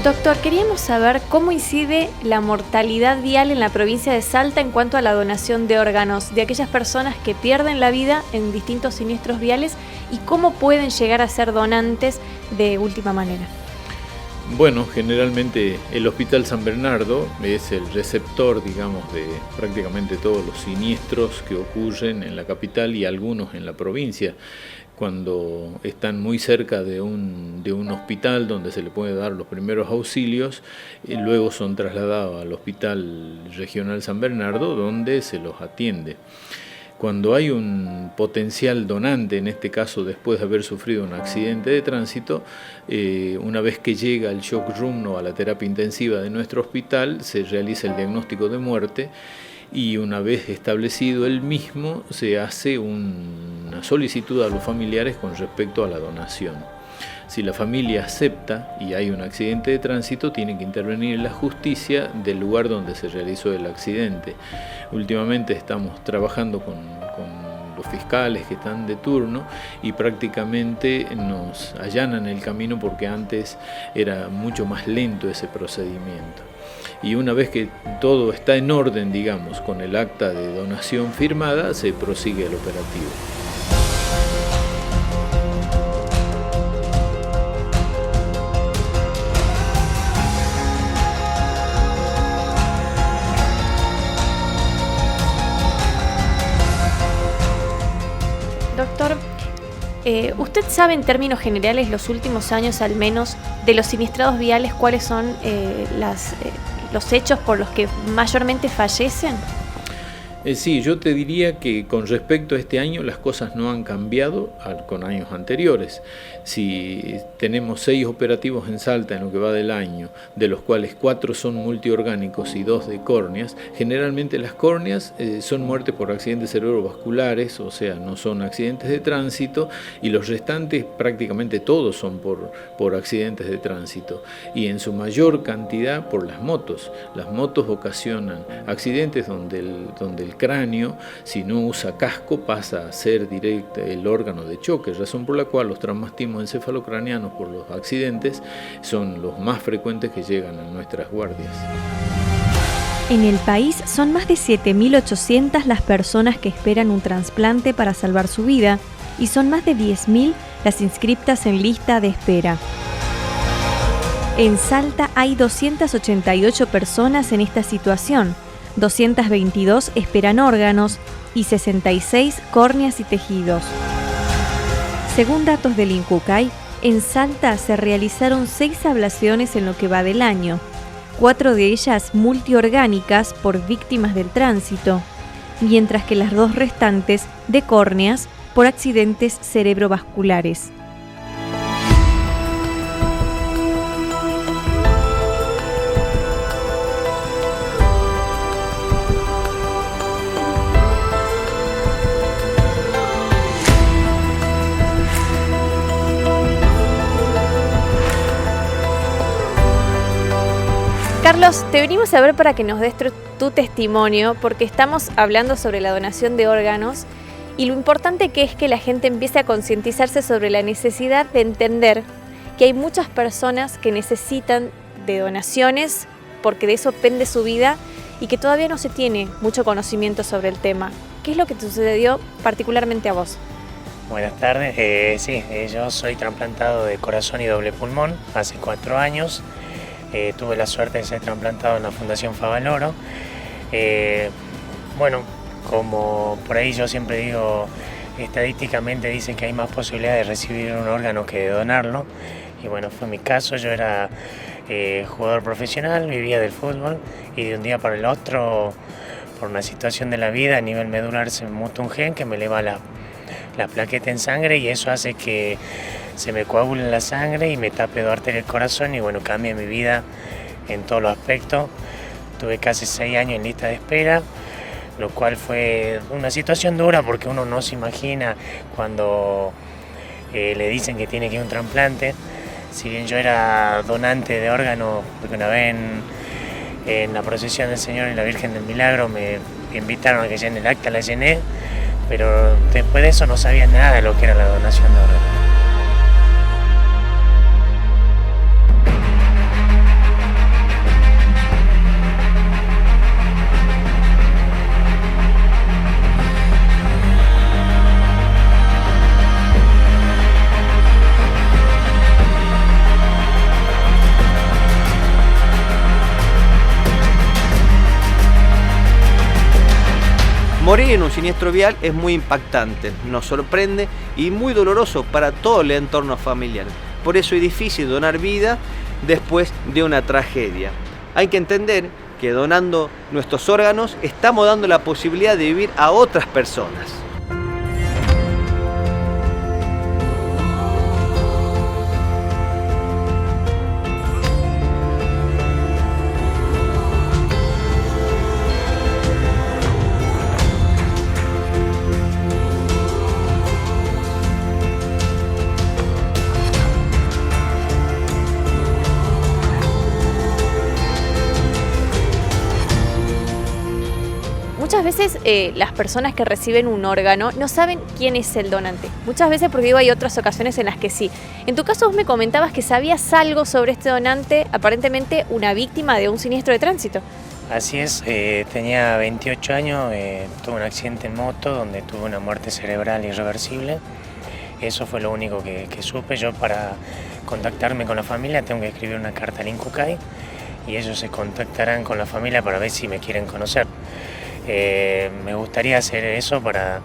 Doctor, queríamos saber cómo incide la mortalidad vial en la provincia de Salta en cuanto a la donación de órganos de aquellas personas que pierden la vida en distintos siniestros viales y cómo pueden llegar a ser donantes de última manera. Bueno, generalmente el Hospital San Bernardo es el receptor, digamos, de prácticamente todos los siniestros que ocurren en la capital y algunos en la provincia. Cuando están muy cerca de un hospital donde se le puede dar los primeros auxilios, luego son trasladados al Hospital Regional San Bernardo, donde se los atiende. Cuando hay un potencial donante, en este caso después de haber sufrido un accidente de tránsito, una vez que llega al shock room o a la terapia intensiva de nuestro hospital, se realiza el diagnóstico de muerte y una vez establecido el mismo, se hace una solicitud a los familiares con respecto a la donación. Si la familia acepta y hay un accidente de tránsito, tiene que intervenir la justicia del lugar donde se realizó el accidente. Últimamente estamos trabajando con los fiscales que están de turno y prácticamente nos allanan el camino porque antes era mucho más lento ese procedimiento. Y una vez que todo está en orden, digamos, con el acta de donación firmada, se prosigue el operativo. Doctor, ¿usted sabe en términos generales, los últimos años al menos, de los siniestrados viales, cuáles son los hechos por los que mayormente fallecen? Sí, yo te diría que con respecto a este año las cosas no han cambiado con años anteriores. Si tenemos 6 operativos en Salta en lo que va del año, de los cuales 4 son multiorgánicos y 2 de córneas, generalmente las córneas son muertes por accidentes cerebrovasculares, o sea, no son accidentes de tránsito, y los restantes prácticamente todos son por accidentes de tránsito, y en su mayor cantidad por las motos. Las motos ocasionan accidentes donde el cráneo, si no usa casco, pasa a ser directo el órgano de choque, razón por la cual los traumatismos encefalocranianos por los accidentes son los más frecuentes que llegan a nuestras guardias. En el país son más de 7.800 las personas que esperan un trasplante para salvar su vida y son más de 10.000 las inscriptas en lista de espera. En Salta hay 288 personas en esta situación. 222 esperan órganos y 66 córneas y tejidos. Según datos del INCUCAI, en Salta se realizaron 6 ablaciones en lo que va del año, 4 de ellas multiorgánicas por víctimas del tránsito, mientras que las 2 restantes de córneas por accidentes cerebrovasculares. Carlos, te venimos a ver para que nos des tu testimonio, porque estamos hablando sobre la donación de órganos y lo importante que es que la gente empiece a concientizarse sobre la necesidad de entender que hay muchas personas que necesitan de donaciones porque de eso depende su vida y que todavía no se tiene mucho conocimiento sobre el tema. ¿Qué es lo que te sucedió particularmente a vos? Buenas tardes, yo soy trasplantado de corazón y doble pulmón hace 4 años. Tuve la suerte de ser trasplantado en la Fundación Favaloro. Como por ahí yo siempre digo, estadísticamente dicen que hay más posibilidad de recibir un órgano que de donarlo. Y bueno, fue mi caso. Yo era jugador profesional, vivía del fútbol y de un día para el otro, por una situación de la vida a nivel medular, se me muta un gen que me eleva la plaqueta en sangre y eso hace que se me coagule la sangre y me tape 2 arterias del corazón y bueno, cambia mi vida en todos los aspectos. Tuve casi 6 años en lista de espera, lo cual fue una situación dura porque uno no se imagina cuando le dicen que tiene que ir a un trasplante. Si bien yo era donante de órganos, porque una vez en la procesión del Señor y la Virgen del Milagro me invitaron a que llene el acta, la llené, pero después de eso no sabía nada de lo que era la donación de órganos. Morir en un siniestro vial es muy impactante, nos sorprende y muy doloroso para todo el entorno familiar. Por eso es difícil donar vida después de una tragedia. Hay que entender que donando nuestros órganos estamos dando la posibilidad de vivir a otras personas. Muchas veces las personas que reciben un órgano no saben quién es el donante. Muchas veces, porque digo, hay otras ocasiones en las que sí. En tu caso vos me comentabas que sabías algo sobre este donante, aparentemente una víctima de un siniestro de tránsito. Así es, tenía 28 años, tuve un accidente en moto donde tuve una muerte cerebral irreversible. Eso fue lo único que supe. Yo, para contactarme con la familia, tengo que escribir una carta al INCUCAI y ellos se contactarán con la familia para ver si me quieren conocer. Me gustaría hacer eso para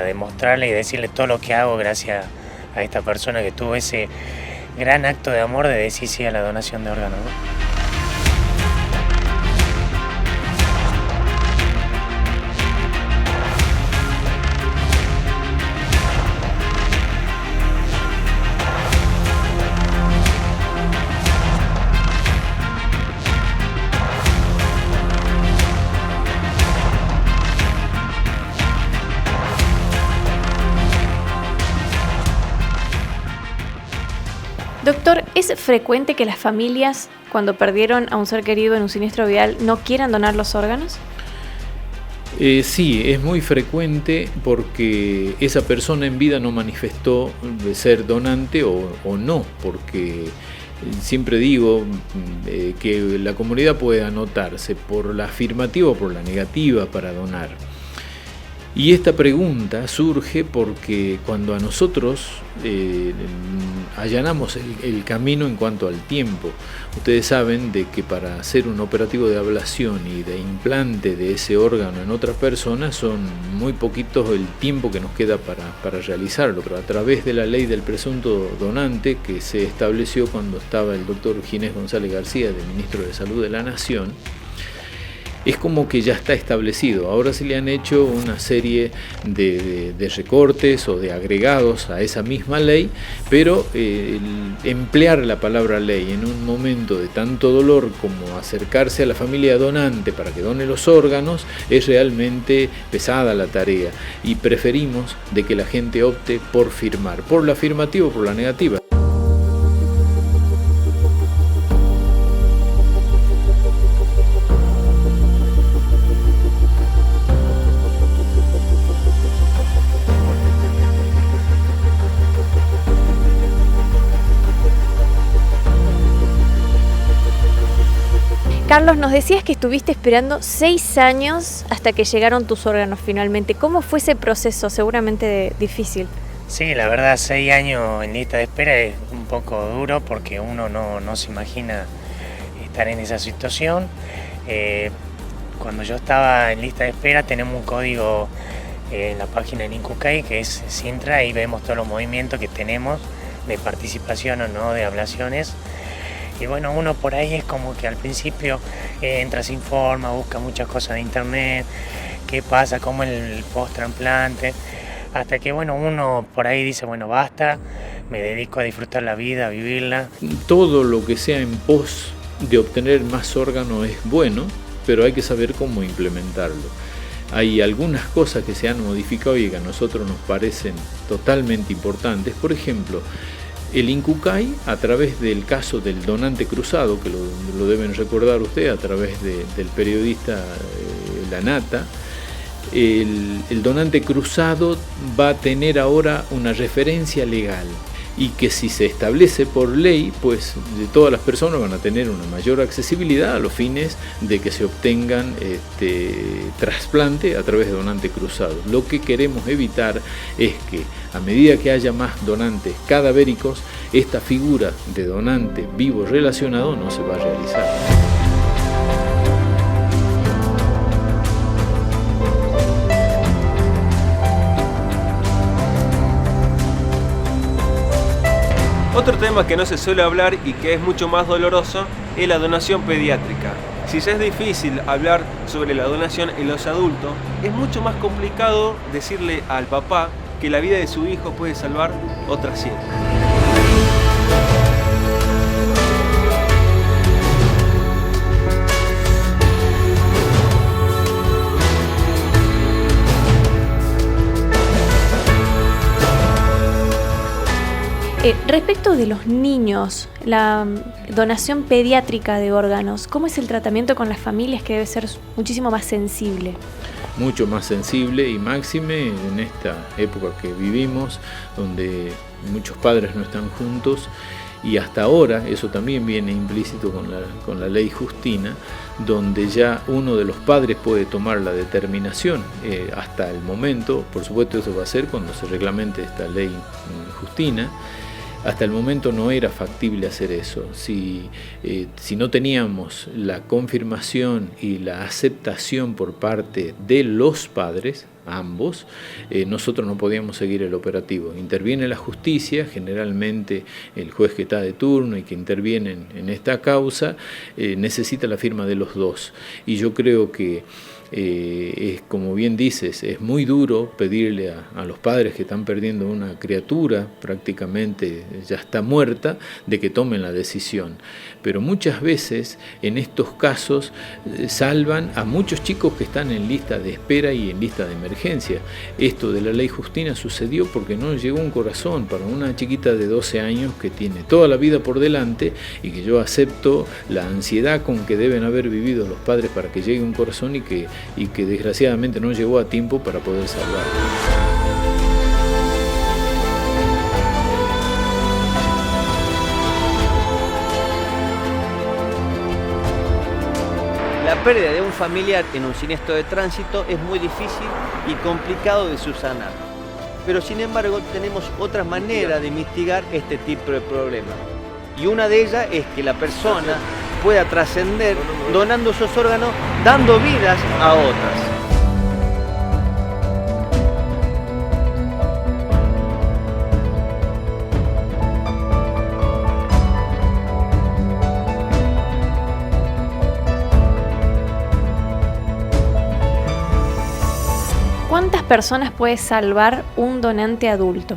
demostrarle y decirle todo lo que hago gracias a esta persona que tuvo ese gran acto de amor de decir sí a la donación de órganos, ¿no? Doctor, ¿es frecuente que las familias, cuando perdieron a un ser querido en un siniestro vial, no quieran donar los órganos? Sí, es muy frecuente porque esa persona en vida no manifestó de ser donante o no, porque siempre digo que la comunidad puede anotarse por la afirmativa o por la negativa para donar. Y esta pregunta surge porque cuando a nosotros allanamos el camino en cuanto al tiempo, ustedes saben de que para hacer un operativo de ablación y de implante de ese órgano en otra persona son muy poquitos el tiempo que nos queda para realizarlo, pero a través de la ley del presunto donante que se estableció cuando estaba el doctor Ginés González García, de Ministro de Salud de la Nación, es como que ya está establecido. Ahora se le han hecho una serie de recortes o de agregados a esa misma ley, pero emplear la palabra ley en un momento de tanto dolor como acercarse a la familia donante para que done los órganos es realmente pesada la tarea, y preferimos de que la gente opte por firmar, por la afirmativa o por la negativa. Carlos, nos decías que estuviste esperando 6 años hasta que llegaron tus órganos finalmente. ¿Cómo fue ese proceso? Seguramente difícil. Sí, la verdad, 6 años en lista de espera es un poco duro porque uno no se imagina estar en esa situación. Cuando yo estaba en lista de espera tenemos un código en la página del INCUCAI que es Sintra, y vemos todos los movimientos que tenemos de participación o no de ablaciones. Y bueno, uno por ahí es como que al principio entra, se informa, busca muchas cosas de internet, qué pasa, cómo el post-trasplante, hasta que bueno, uno por ahí dice, bueno, basta, me dedico a disfrutar la vida, a vivirla. Todo lo que sea en pos de obtener más órganos es bueno, pero hay que saber cómo implementarlo. Hay algunas cosas que se han modificado y que a nosotros nos parecen totalmente importantes. Por ejemplo, el INCUCAI, a través del caso del donante cruzado, que lo deben recordar ustedes a través del periodista Lanata, el donante cruzado va a tener ahora una referencia legal, y que si se establece por ley, pues de todas las personas van a tener una mayor accesibilidad a los fines de que se obtengan trasplante a través de donante cruzado. Lo que queremos evitar es que a medida que haya más donantes cadavéricos, esta figura de donante vivo relacionado no se va a realizar. Otro tema que no se suele hablar y que es mucho más doloroso es la donación pediátrica. Si ya es difícil hablar sobre la donación en los adultos, es mucho más complicado decirle al papá que la vida de su hijo puede salvar otras 100. Respecto de los niños, la donación pediátrica de órganos, ¿cómo es el tratamiento con las familias, que debe ser muchísimo más sensible? Mucho más sensible y máxime en esta época que vivimos, donde muchos padres no están juntos, y hasta ahora eso también viene implícito con la ley Justina, donde ya uno de los padres puede tomar la determinación. Hasta el momento, por supuesto eso va a ser cuando se reglamente esta ley Justina. Hasta el momento no era factible hacer eso. Si no teníamos la confirmación y la aceptación por parte de los padres, ambos, nosotros no podíamos seguir el operativo. Interviene la justicia, generalmente el juez que está de turno y que interviene en esta causa, necesita la firma de los dos. Y yo creo que es, como bien dices, es muy duro pedirle a los padres que están perdiendo una criatura, prácticamente ya está muerta, de que tomen la decisión. Pero muchas veces en estos casos salvan a muchos chicos que están en lista de espera y en lista de emergencia. Esto de la ley Justina sucedió porque no llegó un corazón para una chiquita de 12 años que tiene toda la vida por delante, y que yo acepto la ansiedad con que deben haber vivido los padres para que llegue un corazón y que desgraciadamente no llegó a tiempo para poder salvarlo. La pérdida de un familiar en un siniestro de tránsito es muy difícil y complicado de subsanar. Pero sin embargo tenemos otras maneras de mitigar este tipo de problemas. Y una de ellas es que la persona pueda trascender donando esos órganos, dando vidas a otras. ¿Cuántas personas puede salvar un donante adulto?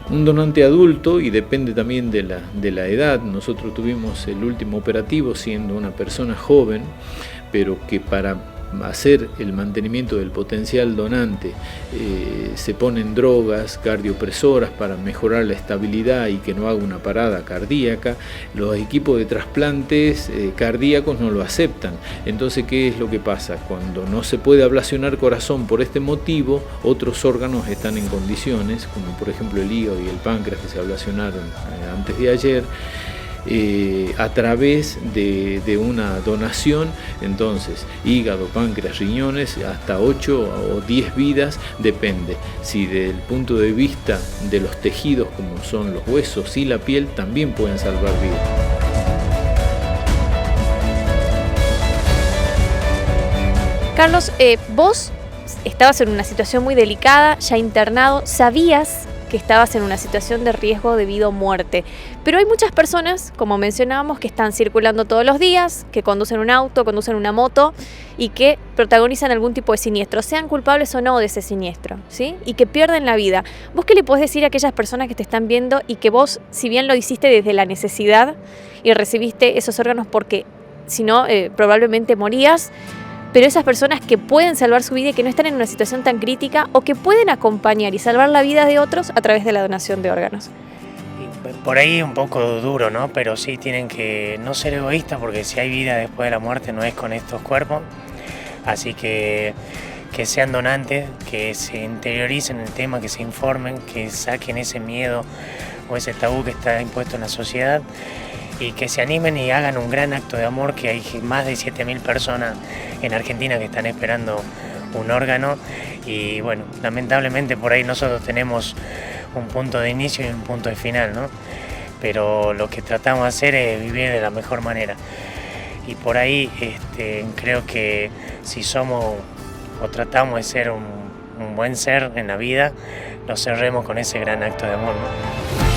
Un donante adulto, y depende también de la edad. Nosotros tuvimos el último operativo siendo una persona joven, pero que para hacer el mantenimiento del potencial donante se ponen drogas cardiopresoras para mejorar la estabilidad y que no haga una parada cardíaca. Los equipos de trasplantes cardíacos no lo aceptan. Entonces, ¿qué es lo que pasa? Cuando no se puede ablacionar corazón por este motivo, otros órganos están en condiciones, como por ejemplo el hígado y el páncreas, que se ablacionaron antes de ayer, a través de una donación. Entonces, hígado, páncreas, riñones, hasta 8 o 10 vidas, depende. Si desde el punto de vista de los tejidos, como son los huesos y la piel, también pueden salvar vidas. Carlos, vos estabas en una situación muy delicada, ya internado, sabías que estabas en una situación de riesgo de vida o muerte. Pero hay muchas personas, como mencionábamos, que están circulando todos los días, que conducen un auto, conducen una moto y que protagonizan algún tipo de siniestro, sean culpables o no de ese siniestro, ¿sí? Y que pierden la vida. ¿Vos qué le podés decir a aquellas personas que te están viendo y que vos, si bien lo hiciste desde la necesidad y recibiste esos órganos porque si no, probablemente morías, pero esas personas que pueden salvar su vida y que no están en una situación tan crítica, o que pueden acompañar y salvar la vida de otros a través de la donación de órganos? Por ahí un poco duro, ¿no? Pero sí tienen que no ser egoístas, porque si hay vida después de la muerte no es con estos cuerpos. Así que sean donantes, que se interioricen el tema, que se informen, que saquen ese miedo o ese tabú que está impuesto en la sociedad, y que se animen y hagan un gran acto de amor, que hay más de 7.000 personas en Argentina que están esperando un órgano. Y bueno, lamentablemente por ahí nosotros tenemos un punto de inicio y un punto de final, ¿no? Pero lo que tratamos de hacer es vivir de la mejor manera. Y por ahí creo que si somos o tratamos de ser un buen ser en la vida, nos cerremos con ese gran acto de amor, ¿no?